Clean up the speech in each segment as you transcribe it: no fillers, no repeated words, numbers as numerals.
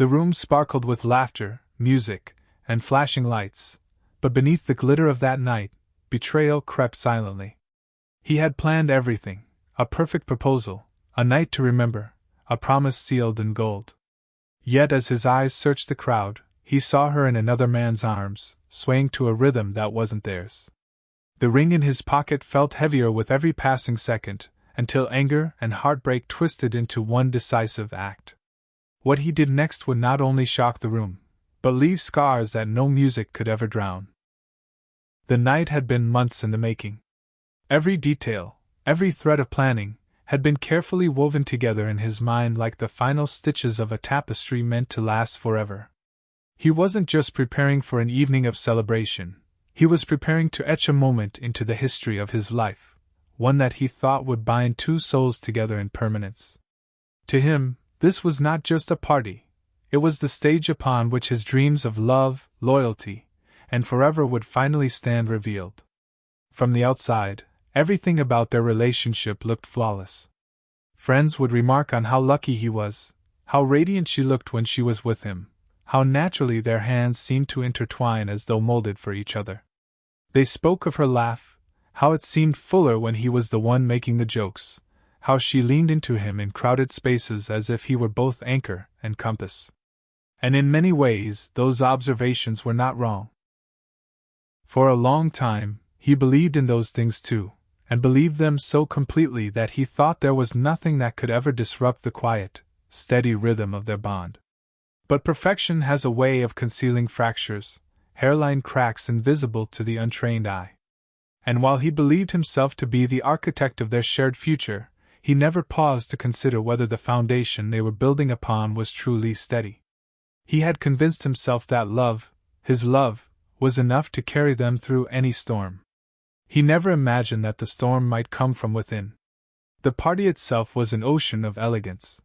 The room sparkled with laughter, music, and flashing lights, but beneath the glitter of that night, betrayal crept silently. He had planned everything: a perfect proposal, a night to remember, a promise sealed in gold. Yet as his eyes searched the crowd, he saw her in another man's arms, swaying to a rhythm that wasn't theirs. The ring in his pocket felt heavier with every passing second, until anger and heartbreak twisted into one decisive act. What he did next would not only shock the room, but leave scars that no music could ever drown. The night had been months in the making. Every detail, every thread of planning, had been carefully woven together in his mind like the final stitches of a tapestry meant to last forever. He wasn't just preparing for an evening of celebration, he was preparing to etch a moment into the history of his life, one that he thought would bind two souls together in permanence. To him, this was not just a party, it was the stage upon which his dreams of love, loyalty, and forever would finally stand revealed. From the outside, everything about their relationship looked flawless. Friends would remark on how lucky he was, how radiant she looked when she was with him, how naturally their hands seemed to intertwine as though molded for each other. They spoke of her laugh, how it seemed fuller when he was the one making the jokes, how she leaned into him in crowded spaces as if he were both anchor and compass. And in many ways, those observations were not wrong. For a long time, he believed in those things too, and believed them so completely that he thought there was nothing that could ever disrupt the quiet, steady rhythm of their bond. But perfection has a way of concealing fractures, hairline cracks invisible to the untrained eye. And while he believed himself to be the architect of their shared future, he never paused to consider whether the foundation they were building upon was truly steady. He had convinced himself that love, his love, was enough to carry them through any storm. He never imagined that the storm might come from within. The party itself was an ocean of elegance.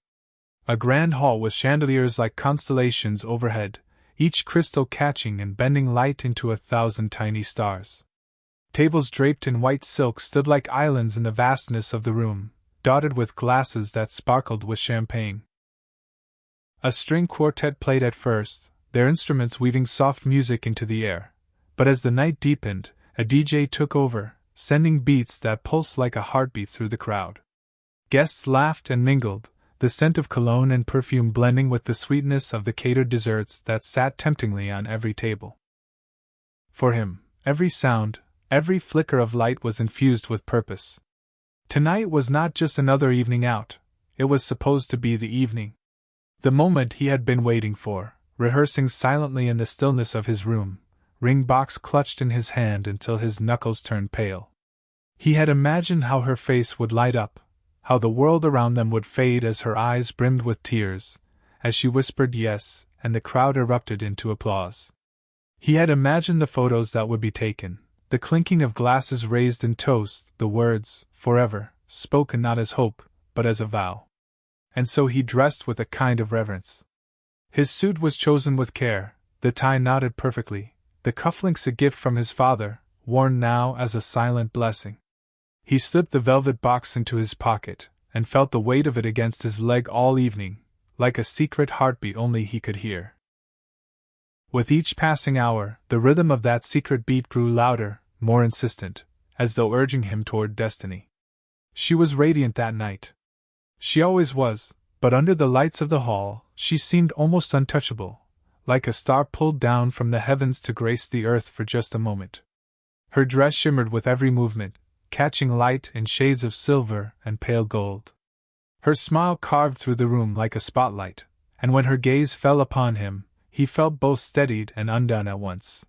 A grand hall with chandeliers like constellations overhead, each crystal catching and bending light into 1,000 tiny stars. Tables draped in white silk stood like islands in the vastness of the room, dotted with glasses that sparkled with champagne. A string quartet played at first, their instruments weaving soft music into the air, but as the night deepened, a DJ took over, sending beats that pulsed like a heartbeat through the crowd. Guests laughed and mingled, the scent of cologne and perfume blending with the sweetness of the catered desserts that sat temptingly on every table. For him, every sound, every flicker of light was infused with purpose. Tonight was not just another evening out, it was supposed to be the evening. The moment he had been waiting for, rehearsing silently in the stillness of his room, ring box clutched in his hand until his knuckles turned pale. He had imagined how her face would light up, how the world around them would fade as her eyes brimmed with tears, as she whispered yes, and the crowd erupted into applause. He had imagined the photos that would be taken, the clinking of glasses raised in toast, the words, forever, spoken not as hope, but as a vow. And so he dressed with a kind of reverence. His suit was chosen with care, the tie knotted perfectly, the cufflinks a gift from his father, worn now as a silent blessing. He slipped the velvet box into his pocket, and felt the weight of it against his leg all evening, like a secret heartbeat only he could hear. With each passing hour, the rhythm of that secret beat grew louder, more insistent, as though urging him toward destiny. She was radiant that night. She always was, but under the lights of the hall, she seemed almost untouchable, like a star pulled down from the heavens to grace the earth for just a moment. Her dress shimmered with every movement, catching light in shades of silver and pale gold. Her smile carved through the room like a spotlight, and when her gaze fell upon him, he felt both steadied and undone at once.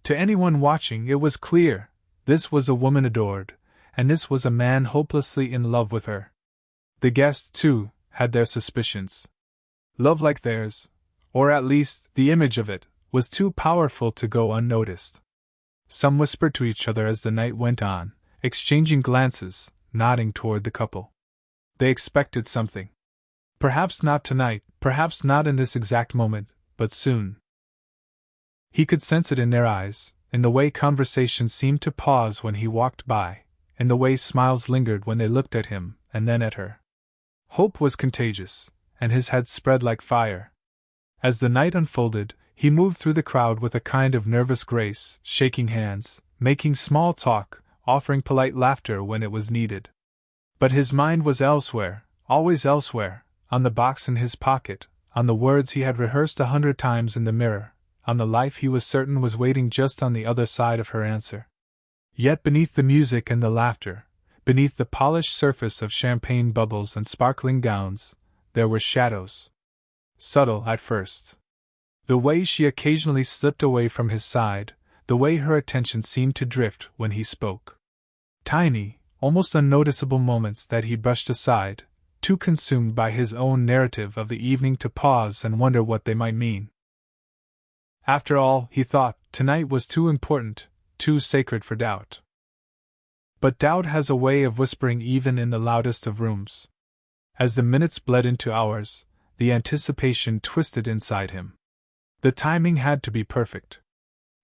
To anyone watching, it was clear: this was a woman adored, and this was a man hopelessly in love with her. The guests, too, had their suspicions. Love like theirs, or at least the image of it, was too powerful to go unnoticed. Some whispered to each other as the night went on, exchanging glances, nodding toward the couple. They expected something. Perhaps not tonight, perhaps not in this exact moment, but soon. He could sense it in their eyes, in the way conversation seemed to pause when he walked by, in the way smiles lingered when they looked at him, and then at her. Hope was contagious, and his had spread like fire. As the night unfolded, he moved through the crowd with a kind of nervous grace, shaking hands, making small talk, offering polite laughter when it was needed. But his mind was elsewhere, always elsewhere, on the box in his pocket, on the words he had rehearsed 100 times in the mirror, on the life he was certain was waiting just on the other side of her answer. Yet beneath the music and the laughter, beneath the polished surface of champagne bubbles and sparkling gowns, there were shadows. Subtle at first. The way she occasionally slipped away from his side, the way her attention seemed to drift when he spoke. Tiny, almost unnoticeable moments that he brushed aside, too consumed by his own narrative of the evening to pause and wonder what they might mean. After all, he thought, tonight was too important, too sacred for doubt. But doubt has a way of whispering even in the loudest of rooms. As the minutes bled into hours, the anticipation twisted inside him. The timing had to be perfect.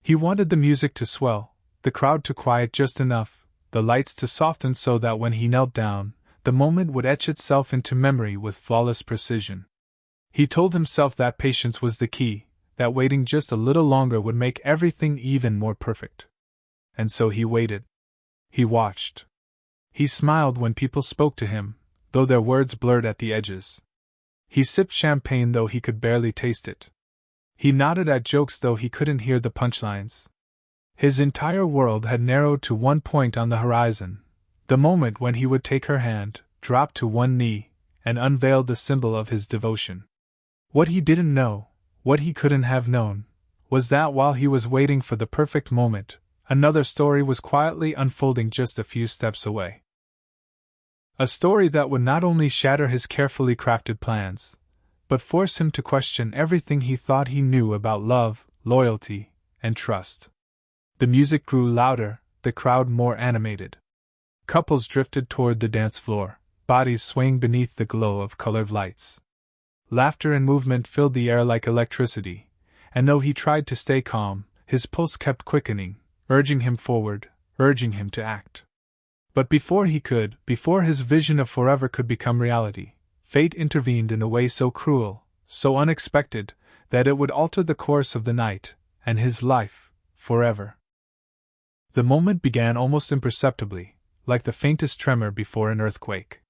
He wanted the music to swell, the crowd to quiet just enough, the lights to soften so that when he knelt down, the moment would etch itself into memory with flawless precision. He told himself that patience was the key, that waiting just a little longer would make everything even more perfect. And so he waited. He watched. He smiled when people spoke to him, though their words blurred at the edges. He sipped champagne though he could barely taste it. He nodded at jokes though he couldn't hear the punchlines. His entire world had narrowed to one point on the horizon, the moment when he would take her hand, drop to one knee, and unveil the symbol of his devotion. What he didn't know, what he couldn't have known, was that while he was waiting for the perfect moment, another story was quietly unfolding just a few steps away. A story that would not only shatter his carefully crafted plans, but force him to question everything he thought he knew about love, loyalty, and trust. The music grew louder, the crowd more animated. Couples drifted toward the dance floor, bodies swaying beneath the glow of colored lights. Laughter and movement filled the air like electricity, and though he tried to stay calm, his pulse kept quickening, urging him forward, urging him to act. But before his vision of forever could become reality, fate intervened in a way so cruel, so unexpected, that it would alter the course of the night, and his life, forever. The moment began almost imperceptibly, like the faintest tremor before an earthquake.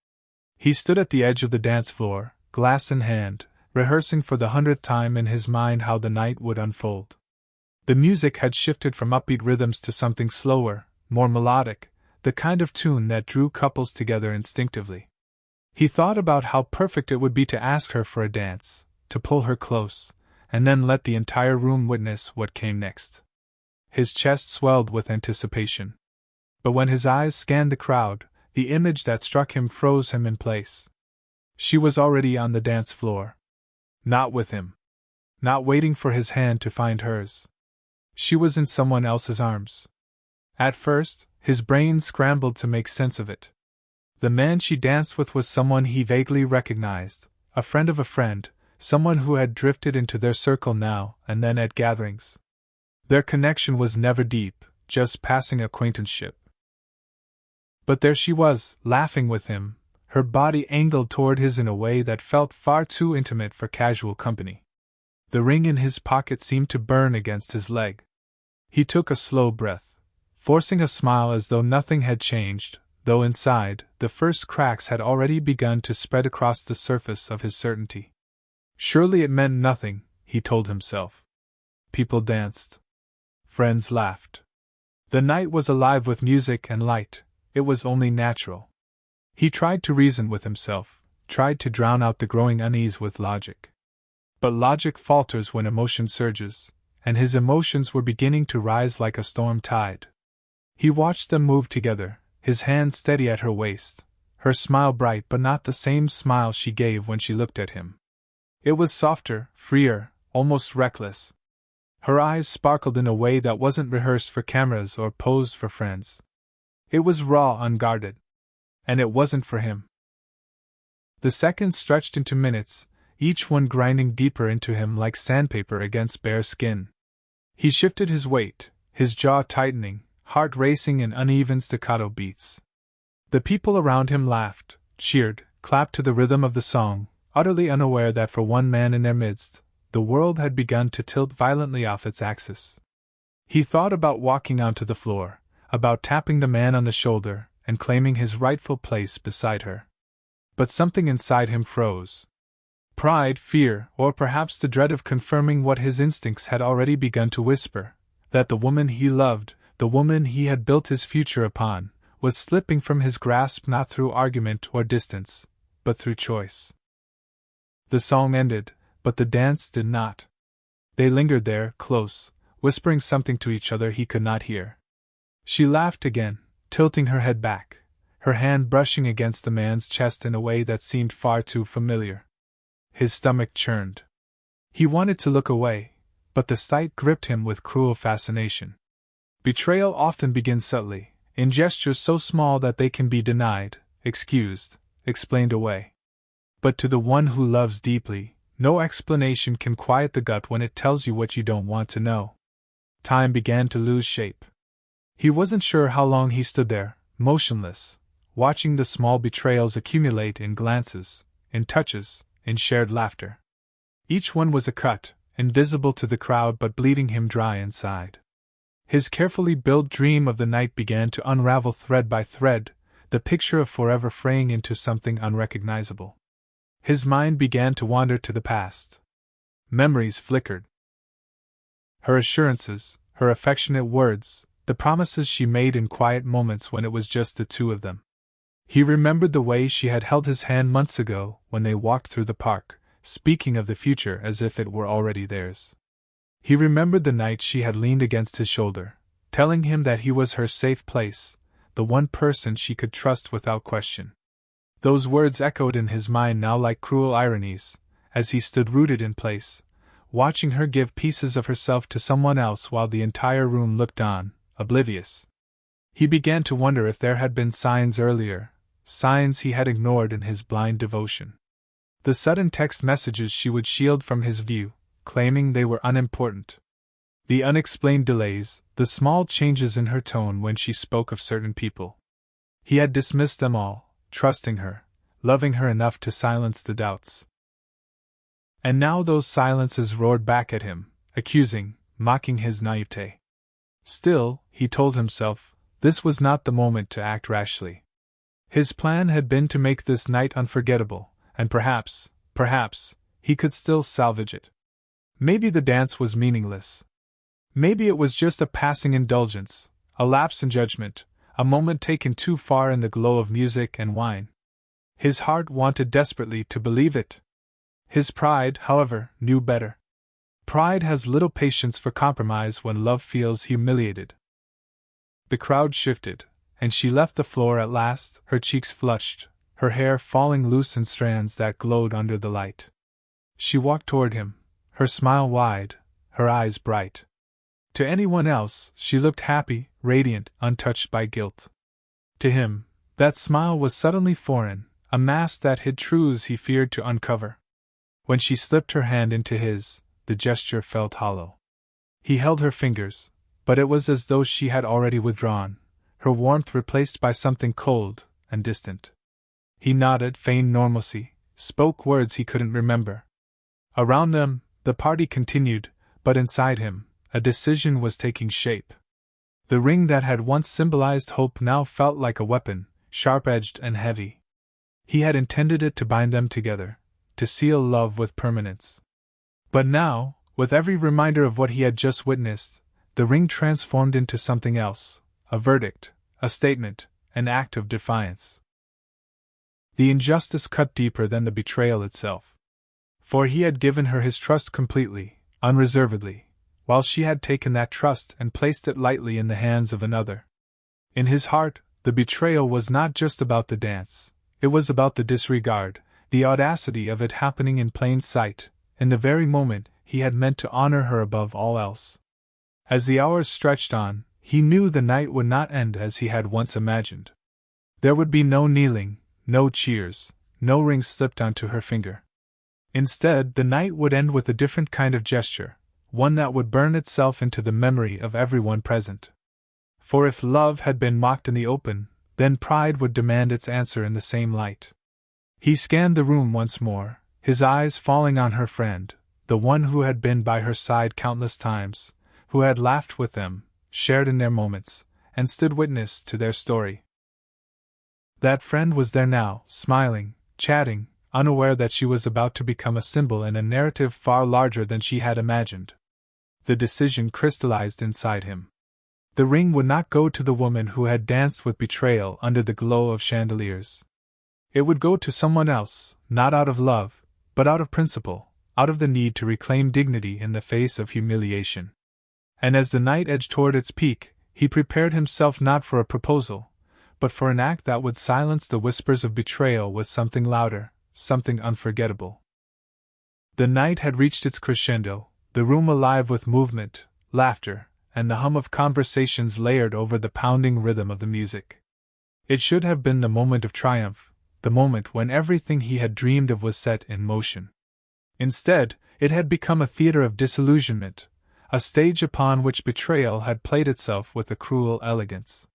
He stood at the edge of the dance floor, glass in hand, rehearsing for the 100th time in his mind how the night would unfold. The music had shifted from upbeat rhythms to something slower, more melodic, the kind of tune that drew couples together instinctively. He thought about how perfect it would be to ask her for a dance, to pull her close, and then let the entire room witness what came next. His chest swelled with anticipation. But when his eyes scanned the crowd, the image that struck him froze him in place. She was already on the dance floor. Not with him. Not waiting for his hand to find hers. She was in someone else's arms. At first, his brain scrambled to make sense of it. The man she danced with was someone he vaguely recognized, a friend of a friend, someone who had drifted into their circle now and then at gatherings. Their connection was never deep, just passing acquaintanceship. But there she was, laughing with him, her body angled toward his in a way that felt far too intimate for casual company. The ring in his pocket seemed to burn against his leg. He took a slow breath, forcing a smile as though nothing had changed, though inside, the first cracks had already begun to spread across the surface of his certainty. Surely it meant nothing, he told himself. People danced. Friends laughed. The night was alive with music and light. It was only natural. He tried to reason with himself, tried to drown out the growing unease with logic. But logic falters when emotion surges, and his emotions were beginning to rise like a storm tide. He watched them move together, his hand steady at her waist, her smile bright but not the same smile she gave when she looked at him. It was softer, freer, almost reckless. Her eyes sparkled in a way that wasn't rehearsed for cameras or posed for friends. It was raw, unguarded. And it wasn't for him. The seconds stretched into minutes, each one grinding deeper into him like sandpaper against bare skin. He shifted his weight, his jaw tightening, heart racing in uneven staccato beats. The people around him laughed, cheered, clapped to the rhythm of the song, utterly unaware that for one man in their midst, the world had begun to tilt violently off its axis. He thought about walking onto the floor, about tapping the man on the shoulder and claiming his rightful place beside her. But something inside him froze. Pride, fear, or perhaps the dread of confirming what his instincts had already begun to whisper, that the woman he loved, the woman he had built his future upon, was slipping from his grasp not through argument or distance, but through choice. The song ended, but the dance did not. They lingered there, close, whispering something to each other he could not hear. She laughed again, tilting her head back, her hand brushing against the man's chest in a way that seemed far too familiar. His stomach churned. He wanted to look away, but the sight gripped him with cruel fascination. Betrayal often begins subtly, in gestures so small that they can be denied, excused, explained away. But to the one who loves deeply, no explanation can quiet the gut when it tells you what you don't want to know. Time began to lose shape. He wasn't sure how long he stood there, motionless, watching the small betrayals accumulate in glances, in touches, in shared laughter. Each one was a cut, invisible to the crowd but bleeding him dry inside. His carefully built dream of the night began to unravel thread by thread, the picture of forever fraying into something unrecognizable. His mind began to wander to the past. Memories flickered. Her assurances, her affectionate words, the promises she made in quiet moments when it was just the two of them. He remembered the way she had held his hand months ago when they walked through the park, speaking of the future as if it were already theirs. He remembered the night she had leaned against his shoulder, telling him that he was her safe place, the one person she could trust without question. Those words echoed in his mind now like cruel ironies, as he stood rooted in place, watching her give pieces of herself to someone else while the entire room looked on, oblivious. He began to wonder if there had been signs earlier, signs he had ignored in his blind devotion. The sudden text messages she would shield from his view, claiming they were unimportant. The unexplained delays, the small changes in her tone when she spoke of certain people. He had dismissed them all, trusting her, loving her enough to silence the doubts. And now those silences roared back at him, accusing, mocking his naivete. Still, he told himself, this was not the moment to act rashly. His plan had been to make this night unforgettable, and perhaps, he could still salvage it. Maybe the dance was meaningless. Maybe it was just a passing indulgence, a lapse in judgment, a moment taken too far in the glow of music and wine. His heart wanted desperately to believe it. His pride, however, knew better. Pride has little patience for compromise when love feels humiliated. The crowd shifted, and she left the floor at last, her cheeks flushed, her hair falling loose in strands that glowed under the light. She walked toward him, her smile wide, her eyes bright. To anyone else, she looked happy, radiant, untouched by guilt. To him, that smile was suddenly foreign, a mask that hid truths he feared to uncover. When she slipped her hand into his, the gesture felt hollow. He held her fingers, but it was as though she had already withdrawn, her warmth replaced by something cold and distant. He nodded, feigned normalcy, spoke words he couldn't remember. Around them, the party continued, but inside him, a decision was taking shape. The ring that had once symbolized hope now felt like a weapon, sharp-edged and heavy. He had intended it to bind them together, to seal love with permanence. But now, with every reminder of what he had just witnessed, the ring transformed into something else, a verdict, a statement, an act of defiance. The injustice cut deeper than the betrayal itself. For he had given her his trust completely, unreservedly, while she had taken that trust and placed it lightly in the hands of another. In his heart, the betrayal was not just about the dance, it was about the disregard, the audacity of it happening in plain sight, in the very moment he had meant to honor her above all else. As the hours stretched on, he knew the night would not end as he had once imagined. There would be no kneeling, no cheers, no ring slipped onto her finger. Instead, the night would end with a different kind of gesture, one that would burn itself into the memory of everyone present. For if love had been mocked in the open, then pride would demand its answer in the same light. He scanned the room once more, his eyes falling on her friend, the one who had been by her side countless times, who had laughed with them, shared in their moments, and stood witness to their story. That friend was there now, smiling, chatting, unaware that she was about to become a symbol in a narrative far larger than she had imagined. The decision crystallized inside him. The ring would not go to the woman who had danced with betrayal under the glow of chandeliers. It would go to someone else, not out of love, but out of principle, out of the need to reclaim dignity in the face of humiliation. And as the night edged toward its peak, he prepared himself not for a proposal, but for an act that would silence the whispers of betrayal with something louder, something unforgettable. The night had reached its crescendo, the room alive with movement, laughter, and the hum of conversations layered over the pounding rhythm of the music. It should have been the moment of triumph, the moment when everything he had dreamed of was set in motion. Instead, it had become a theater of disillusionment, a stage upon which betrayal had played itself with a cruel elegance.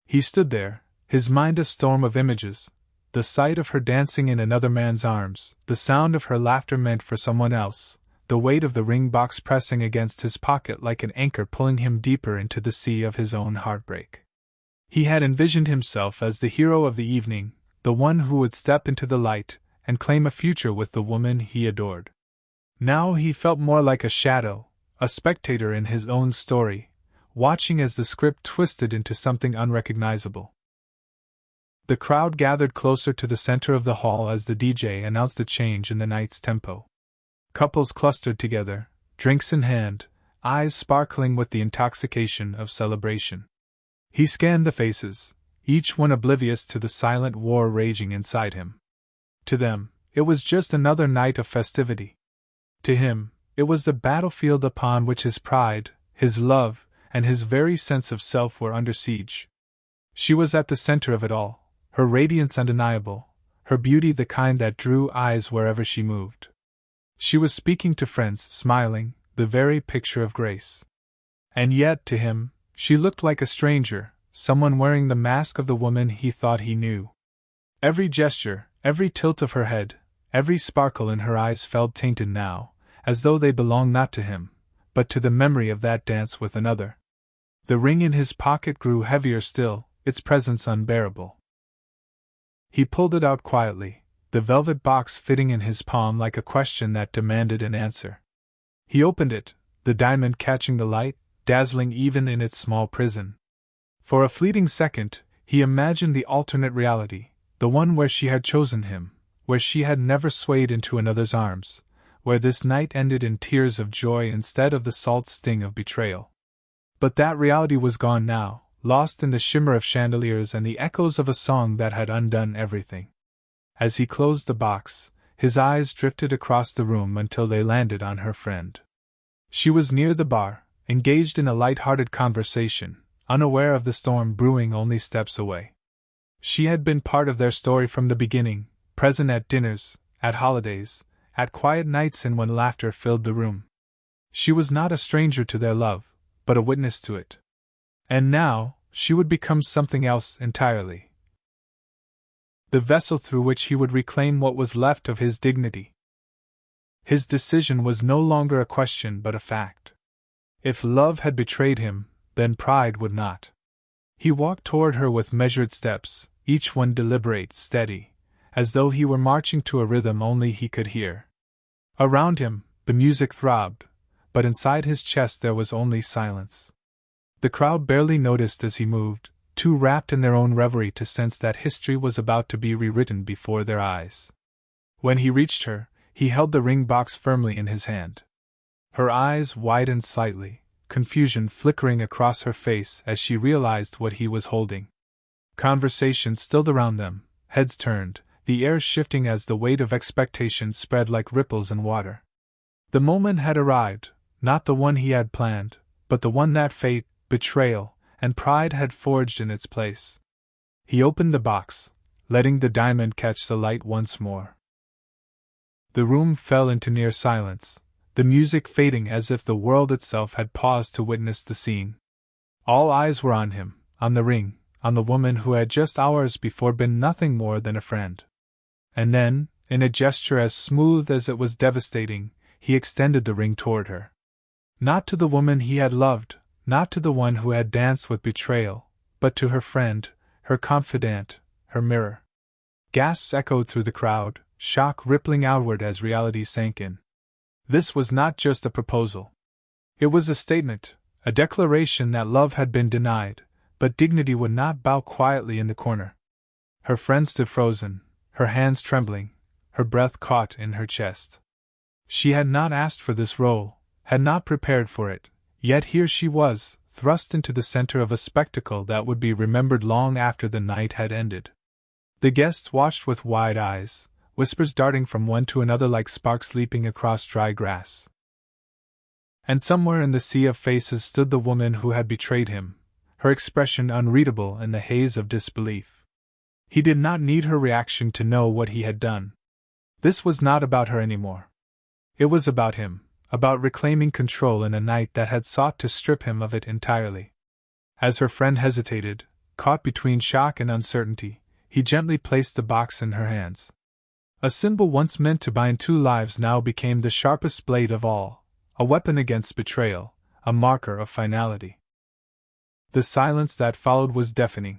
He stood there, his mind a storm of images, the sight of her dancing in another man's arms, the sound of her laughter meant for someone else, the weight of the ring box pressing against his pocket like an anchor pulling him deeper into the sea of his own heartbreak. He had envisioned himself as the hero of the evening, the one who would step into the light and claim a future with the woman he adored. Now he felt more like a shadow, a spectator in his own story, watching as the script twisted into something unrecognizable. The crowd gathered closer to the center of the hall as the DJ announced a change in the night's tempo. Couples clustered together, drinks in hand, eyes sparkling with the intoxication of celebration. He scanned the faces, each one oblivious to the silent war raging inside him. To them, it was just another night of festivity. To him, it was the battlefield upon which his pride, his love, and his very sense of self were under siege. She was at the center of it all, her radiance undeniable, her beauty the kind that drew eyes wherever she moved. She was speaking to friends, smiling, the very picture of grace. And yet, to him, she looked like a stranger, someone wearing the mask of the woman he thought he knew. Every gesture, every tilt of her head, every sparkle in her eyes felt tainted now, as though they belonged not to him, but to the memory of that dance with another. The ring in his pocket grew heavier still, its presence unbearable. He pulled it out quietly, the velvet box fitting in his palm like a question that demanded an answer. He opened it, the diamond catching the light, dazzling even in its small prison. For a fleeting second, he imagined the alternate reality, the one where she had chosen him, where she had never swayed into another's arms, where this night ended in tears of joy instead of the salt sting of betrayal. But that reality was gone now, lost in the shimmer of chandeliers and the echoes of a song that had undone everything. As he closed the box, his eyes drifted across the room until they landed on her friend. She was near the bar, engaged in a light-hearted conversation, unaware of the storm brewing only steps away. She had been part of their story from the beginning, present at dinners, at holidays, at quiet nights and when laughter filled the room. She was not a stranger to their love, but a witness to it. And now, she would become something else entirely. The vessel through which he would reclaim what was left of his dignity. His decision was no longer a question but a fact. If love had betrayed him, then pride would not. He walked toward her with measured steps, each one deliberate, steady, as though he were marching to a rhythm only he could hear. Around him, the music throbbed, but inside his chest there was only silence. The crowd barely noticed as he moved, too wrapped in their own reverie to sense that history was about to be rewritten before their eyes. When he reached her, he held the ring box firmly in his hand. Her eyes widened slightly, confusion flickering across her face as she realized what he was holding. Conversation stilled around them, heads turned, the air shifting as the weight of expectation spread like ripples in water. The moment had arrived, not the one he had planned, but the one that fate, betrayal, and pride had forged in its place. He opened the box, letting the diamond catch the light once more. The room fell into near silence, the music fading as if the world itself had paused to witness the scene. All eyes were on him, on the ring, on the woman who had just hours before been nothing more than a friend. And then, in a gesture as smooth as it was devastating, he extended the ring toward her. Not to the woman he had loved, not to the one who had danced with betrayal, but to her friend, her confidant, her mirror. Gasps echoed through the crowd, shock rippling outward as reality sank in. This was not just a proposal. It was a statement, a declaration that love had been denied, but dignity would not bow quietly in the corner. Her friend stood frozen, her hands trembling, her breath caught in her chest. She had not asked for this role, had not prepared for it, yet here she was, thrust into the center of a spectacle that would be remembered long after the night had ended. The guests watched with wide eyes, whispers darting from one to another like sparks leaping across dry grass. And somewhere in the sea of faces stood the woman who had betrayed him, her expression unreadable in the haze of disbelief. He did not need her reaction to know what he had done. This was not about her anymore. It was about him, about reclaiming control in a night that had sought to strip him of it entirely. As her friend hesitated, caught between shock and uncertainty, he gently placed the box in her hands. A symbol once meant to bind two lives now became the sharpest blade of all, a weapon against betrayal, a marker of finality. The silence that followed was deafening.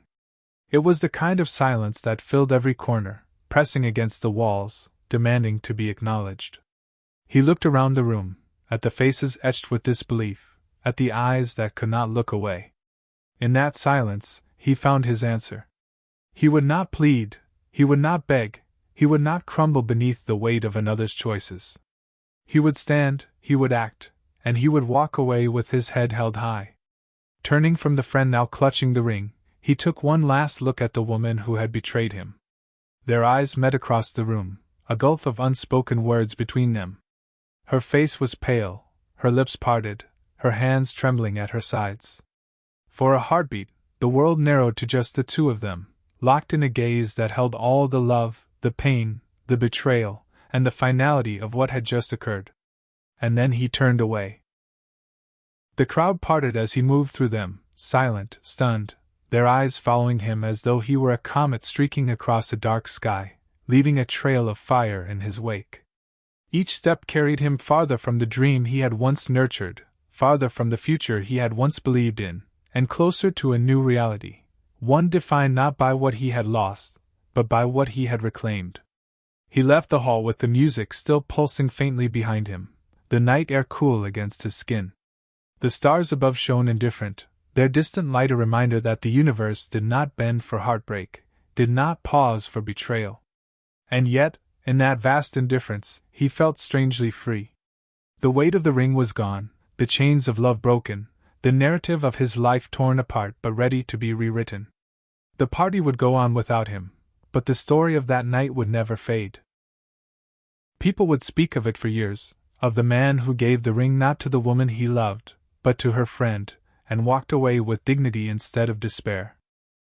It was the kind of silence that filled every corner, pressing against the walls, demanding to be acknowledged. He looked around the room, at the faces etched with disbelief, at the eyes that could not look away. In that silence, he found his answer. He would not plead, he would not beg, he would not crumble beneath the weight of another's choices. He would stand, he would act, and he would walk away with his head held high. Turning from the friend now clutching the ring, he took one last look at the woman who had betrayed him. Their eyes met across the room, a gulf of unspoken words between them. Her face was pale, her lips parted, her hands trembling at her sides. For a heartbeat, the world narrowed to just the two of them, locked in a gaze that held all the love, the pain, the betrayal, and the finality of what had just occurred. And then he turned away. The crowd parted as he moved through them, silent, stunned, their eyes following him as though he were a comet streaking across a dark sky, leaving a trail of fire in his wake. Each step carried him farther from the dream he had once nurtured, farther from the future he had once believed in, and closer to a new reality, one defined not by what he had lost, but by what he had reclaimed. He left the hall with the music still pulsing faintly behind him, the night air cool against his skin. The stars above shone indifferent, their distant light a reminder that the universe did not bend for heartbreak, did not pause for betrayal. And yet, in that vast indifference, he felt strangely free. The weight of the ring was gone, the chains of love broken, the narrative of his life torn apart but ready to be rewritten. The party would go on without him, but the story of that night would never fade. People would speak of it for years, of the man who gave the ring not to the woman he loved, but to her friend, and walked away with dignity instead of despair.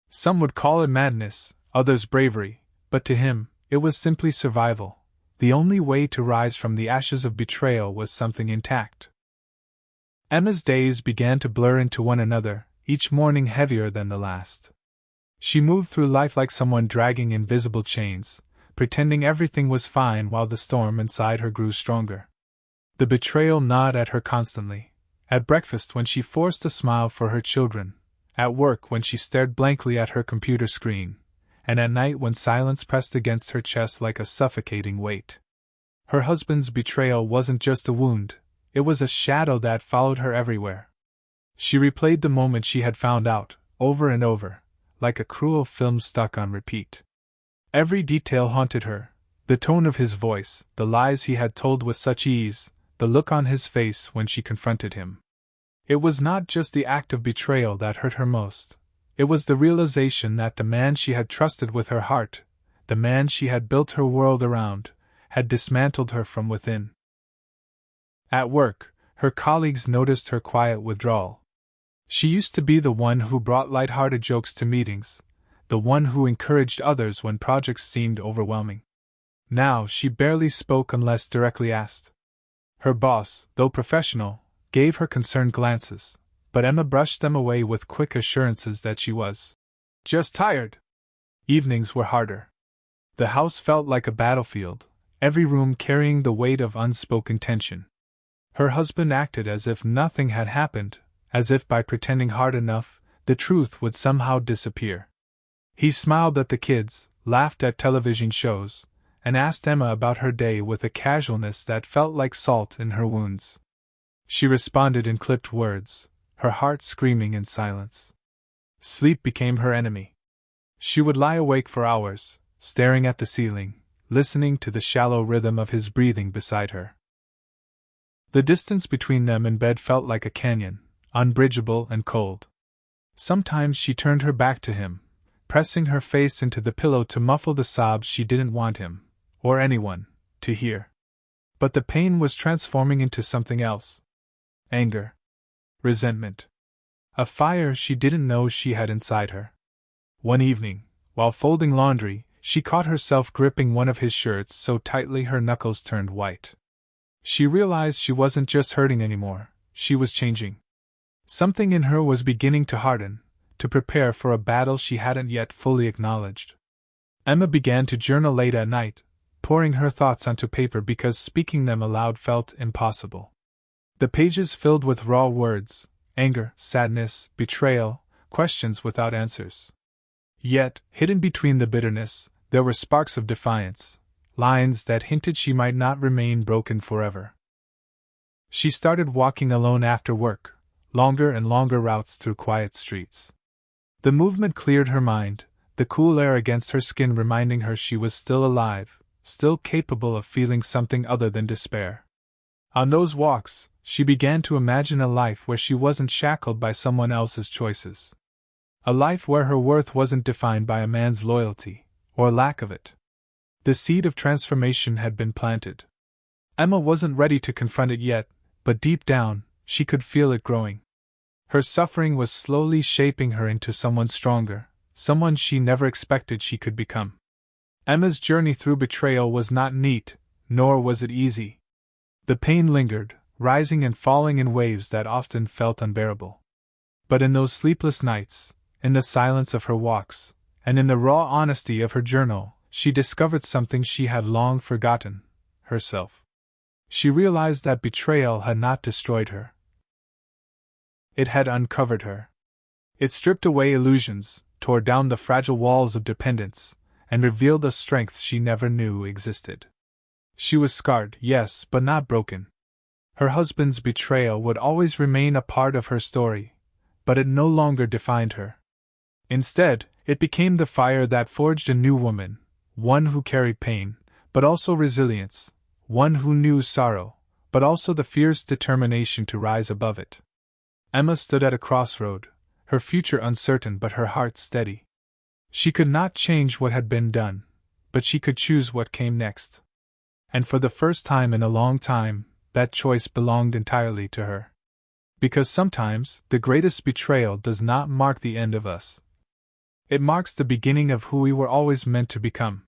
Some would call it madness, others bravery, but to him, it was simply survival. The only way to rise from the ashes of betrayal was something intact. Emma's days began to blur into one another, each morning heavier than the last. She moved through life like someone dragging invisible chains, pretending everything was fine while the storm inside her grew stronger. The betrayal gnawed at her constantly. At breakfast when she forced a smile for her children, at work when she stared blankly at her computer screen, and at night when silence pressed against her chest like a suffocating weight. Her husband's betrayal wasn't just a wound, it was a shadow that followed her everywhere. She replayed the moment she had found out, over and over, like a cruel film stuck on repeat. Every detail haunted her, the tone of his voice, the lies he had told with such ease, the look on his face when she confronted him. It was not just the act of betrayal that hurt her most. It was the realization that the man she had trusted with her heart, the man she had built her world around, had dismantled her from within. At work, her colleagues noticed her quiet withdrawal. She used to be the one who brought light-hearted jokes to meetings, the one who encouraged others when projects seemed overwhelming. Now she barely spoke unless directly asked. Her boss, though professional, gave her concerned glances, but Emma brushed them away with quick assurances that she was just tired. Evenings were harder. The house felt like a battlefield, every room carrying the weight of unspoken tension. Her husband acted as if nothing had happened, as if by pretending hard enough, the truth would somehow disappear. He smiled at the kids, laughed at television shows, and asked Emma about her day with a casualness that felt like salt in her wounds. She responded in clipped words, her heart screaming in silence. Sleep became her enemy. She would lie awake for hours, staring at the ceiling, listening to the shallow rhythm of his breathing beside her. The distance between them and bed felt like a canyon, unbridgeable and cold. Sometimes she turned her back to him, pressing her face into the pillow to muffle the sobs she didn't want him, or anyone, to hear. But the pain was transforming into something else. Anger. Resentment. A fire she didn't know she had inside her. One evening, while folding laundry, she caught herself gripping one of his shirts so tightly her knuckles turned white. She realized she wasn't just hurting anymore, she was changing. Something in her was beginning to harden, to prepare for a battle she hadn't yet fully acknowledged. Emma began to journal late at night, pouring her thoughts onto paper because speaking them aloud felt impossible. The pages filled with raw words, anger, sadness, betrayal, questions without answers. Yet, hidden between the bitterness, there were sparks of defiance, lines that hinted she might not remain broken forever. She started walking alone after work, longer and longer routes through quiet streets. The movement cleared her mind, the cool air against her skin reminding her she was still alive, still capable of feeling something other than despair. On those walks, she began to imagine a life where she wasn't shackled by someone else's choices. A life where her worth wasn't defined by a man's loyalty, or lack of it. The seed of transformation had been planted. Emma wasn't ready to confront it yet, but deep down, she could feel it growing. Her suffering was slowly shaping her into someone stronger, someone she never expected she could become. Emma's journey through betrayal was not neat, nor was it easy. The pain lingered, rising and falling in waves that often felt unbearable. But in those sleepless nights, in the silence of her walks, and in the raw honesty of her journal, she discovered something she had long forgotten: herself. She realized that betrayal had not destroyed her. It had uncovered her. It stripped away illusions, tore down the fragile walls of dependence, and revealed a strength she never knew existed. She was scarred, yes, but not broken. Her husband's betrayal would always remain a part of her story, but it no longer defined her. Instead, it became the fire that forged a new woman, one who carried pain, but also resilience, one who knew sorrow, but also the fierce determination to rise above it. Emma stood at a crossroad, her future uncertain but her heart steady. She could not change what had been done, but she could choose what came next. And for the first time in a long time, that choice belonged entirely to her. Because sometimes, the greatest betrayal does not mark the end of us. It marks the beginning of who we were always meant to become.